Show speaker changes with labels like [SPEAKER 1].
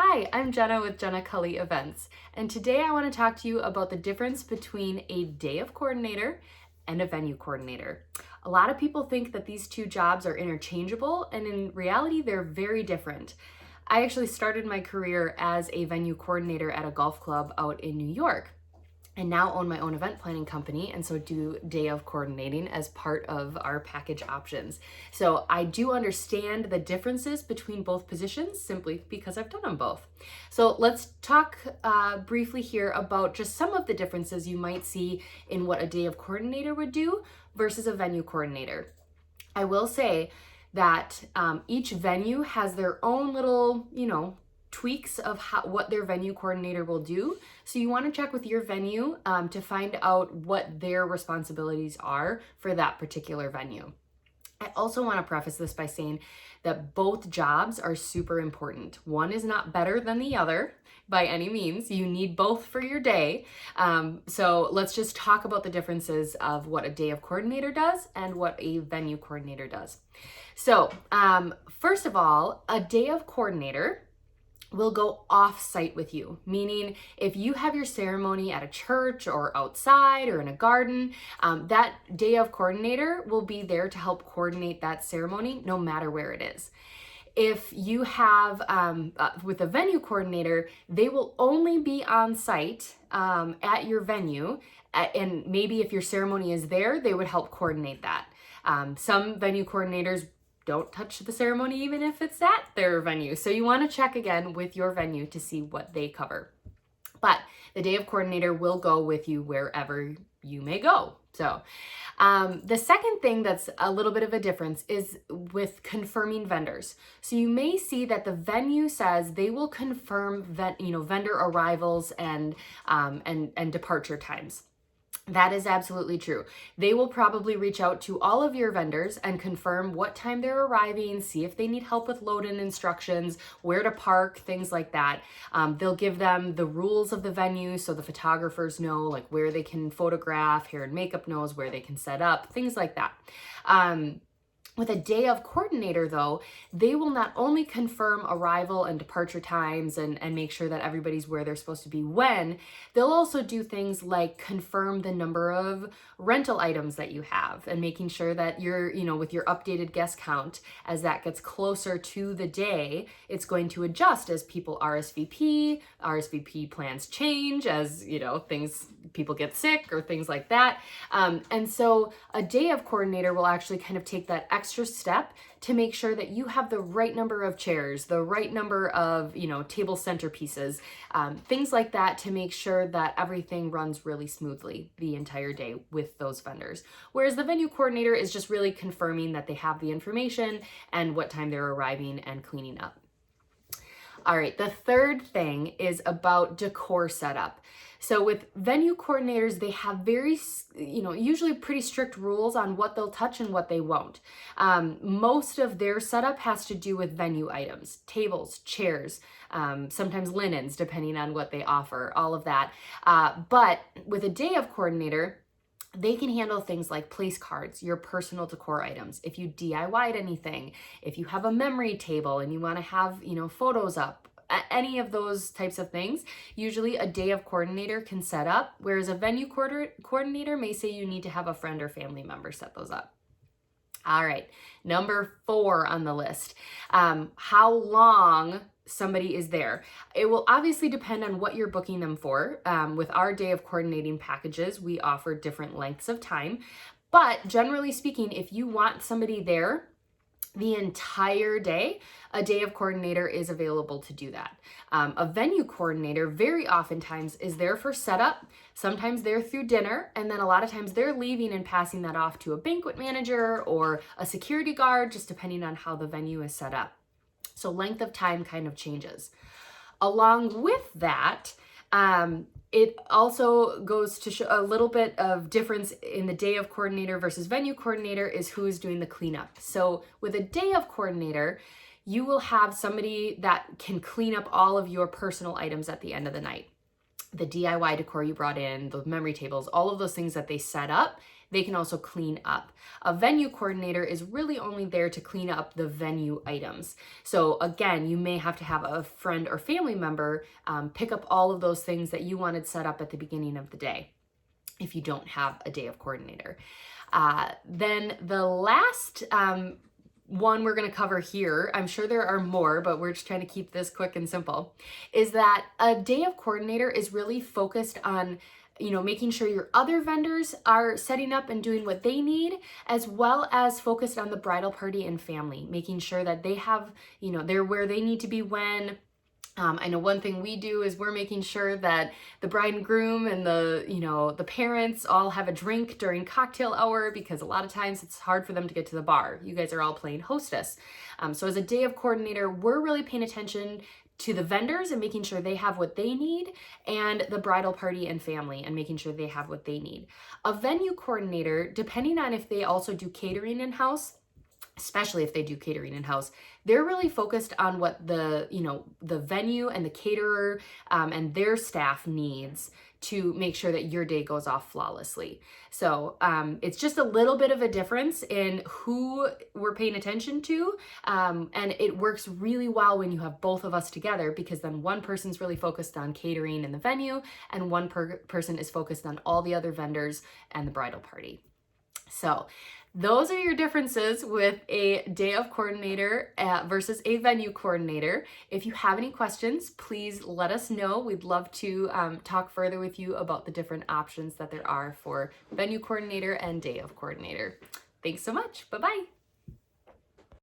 [SPEAKER 1] Hi, I'm Jenna with Jenna Culley Events, and today I want to talk to you about the difference between a day of coordinator and a venue coordinator. A lot of people think that these two jobs are interchangeable, and in reality, they're very different. I actually started my career as a venue coordinator at a golf club out in New York, and now own my own event planning company, and so do day of coordinating as part of our package options. So I do understand the differences between both positions simply because I've done them both. So let's talk briefly here about just some of the differences you might see in what a day of coordinator would do versus a venue coordinator. I will say that each venue has their own little, tweaks of what their venue coordinator will do. So you want to check with your venue to find out what their responsibilities are for that particular venue. I also want to preface this by saying that both jobs are super important. One is not better than the other by any means. You need both for your day. So let's just talk about the differences of what a day of coordinator does and what a venue coordinator does. So first of all, a day of coordinator will go off-site with you, meaning if you have your ceremony at a church or outside or in a garden, that day of coordinator will be there to help coordinate that ceremony no matter where it is. If you have, with a venue coordinator, they will only be on site at your venue, and maybe if your ceremony is there, they would help coordinate that. Some venue coordinators don't touch the ceremony even if it's at their venue. So you want to check again with your venue to see what they cover. But the day of coordinator will go with you wherever you may go. So the second thing that's a little bit of a difference is with confirming vendors. So you may see that the venue says they will confirm vendor arrivals and departure times. That is absolutely true. They will probably reach out to all of your vendors and confirm what time they're arriving, see if they need help with load-in instructions, where to park, things like that. They'll give them the rules of the venue so the photographers know like where they can photograph, hair and makeup knows where they can set up, things like that. With a day of coordinator, though, they will not only confirm arrival and departure times and make sure that everybody's where they're supposed to be when, they'll also do things like confirm the number of rental items that you have and making sure that you're, with your updated guest count, as that gets closer to the day, it's going to adjust as people RSVP plans change, as, people get sick or things like that. And so a day of coordinator will actually kind of take that extra step to make sure that you have the right number of chairs, the right number of, table centerpieces, things like that to make sure that everything runs really smoothly the entire day with those vendors. Whereas the venue coordinator is just really confirming that they have the information and what time they're arriving and cleaning up. All right, the third thing is about decor setup. So with venue coordinators, they have very, usually pretty strict rules on what they'll touch and what they won't. Most of their setup has to do with venue items, tables, chairs, sometimes linens, depending on what they offer, all of that. But with a day of coordinator, they can handle things like place cards, your personal decor items. If you DIY'd anything, if you have a memory table and you want to have, photos up, any of those types of things, usually a day of coordinator can set up, whereas a venue coordinator may say you need to have a friend or family member set those up. All right, number 4 on the list, how long somebody is there. It will obviously depend on what you're booking them for. With our day of coordinating packages, we offer different lengths of time, but generally speaking, if you want somebody there the entire day, a day of coordinator is available to do that. A venue coordinator very oftentimes is there for setup. Sometimes they're through dinner, and then a lot of times they're leaving and passing that off to a banquet manager or a security guard, just depending on how the venue is set up. So length of time kind of changes. Along with that, it also goes to show a little bit of difference in the day of coordinator versus venue coordinator is who is doing the cleanup. So with a day of coordinator, you will have somebody that can clean up all of your personal items at the end of the night. the DIY decor you brought in, the memory tables, all of those things that they set up, they can also clean up. A venue coordinator is really only there to clean up the venue items. So again, you may have to have a friend or family member pick up all of those things that you wanted set up at the beginning of the day if you don't have a day of coordinator. Then the last one we're going to cover here, I'm sure there are more, but we're just trying to keep this quick and simple, is that a day of coordinator is really focused on making sure your other vendors are setting up and doing what they need, as well as focused on the bridal party and family, making sure that they have, they're where they need to be when. I know one thing we do is we're making sure that the bride and groom and the parents all have a drink during cocktail hour, because a lot of times it's hard for them to get to the bar. You guys are all playing hostess. So as a day of coordinator, we're really paying attention to the vendors and making sure they have what they need, and the bridal party and family and making sure they have what they need. A venue coordinator, depending on if they also do catering in-house, especially if they do catering in-house, they're really focused on what the venue and the caterer and their staff needs to make sure that your day goes off flawlessly. So it's just a little bit of a difference in who we're paying attention to, and it works really well when you have both of us together, because then one person's really focused on catering and the venue, and one person is focused on all the other vendors and the bridal party. So those are your differences with a day of coordinator versus a venue coordinator. If you have any questions, please let us know. We'd love to talk further with you about the different options that there are for venue coordinator and day of coordinator. Thanks so much. Bye-bye.